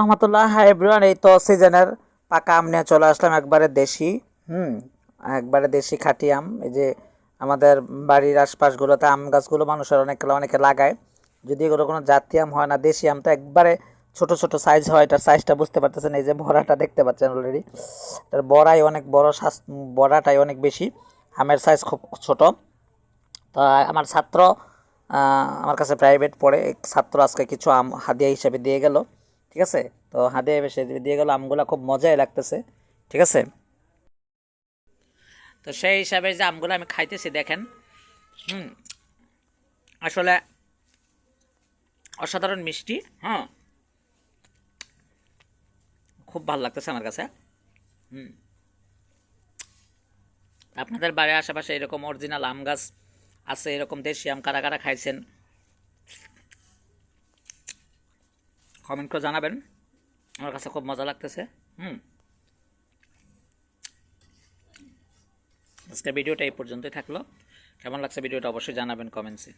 রহমতুল্লাহ, hi everyone. এই তো সিজনের পাকা আম নিয়ে চলে আসলাম, একবারে দেশি। একবারে দেশি খাঁটি আম। এই যে আমাদের বাড়ির আশপাশগুলোতে আম গাছগুলো মানুষের অনেকে লাগায়, যদি এগুলো কোনো জাতীয় আম হয় না, দেশি আম তো একবারে ছোট ছোট সাইজ হয়। এটার সাইজটা বুঝতে পারতেছেন, এই যে বড়াটা দেখতে পাচ্ছেন অলরেডি, এটার বড়াই অনেক বড়, বড়াটাই অনেক বেশি, আমের সাইজ খুব ছোট। তো আমার ছাত্র আমার কাছে প্রাইভেট পড়ে, এক ছাত্র আজকে কিছু আম হাদিয়া হিসেবে দিয়ে গেল। ঠিক আছে, তো হাদিয়া হিসেবে দিয়ে গেল, আমগুলো খুব মজাই লাগতেছে। ঠিক আছে, তো সেই হিসাবে যে আমগুলো আমি খাইতেছি দেখেন, হুম, আসলে অসাধারণ মিষ্টি। হ্যাঁ, খুব ভালো লাগতেছে আমার কাছে। হুম, আপনাদের বাড়ির আশেপাশে এরকম অরিজিনাল আম গাছ আছে, এরকম দেশি আম কারা কারা খাইছেন কমেন্ট করে জানাবেন। আমার কাছে খুব মজা লাগতেছে। হুম, আজকের ভিডিওটা এই পর্যন্তই থাকলো। কেমন লাগছে ভিডিওটা অবশ্যই জানাবেন কমেন্টসে।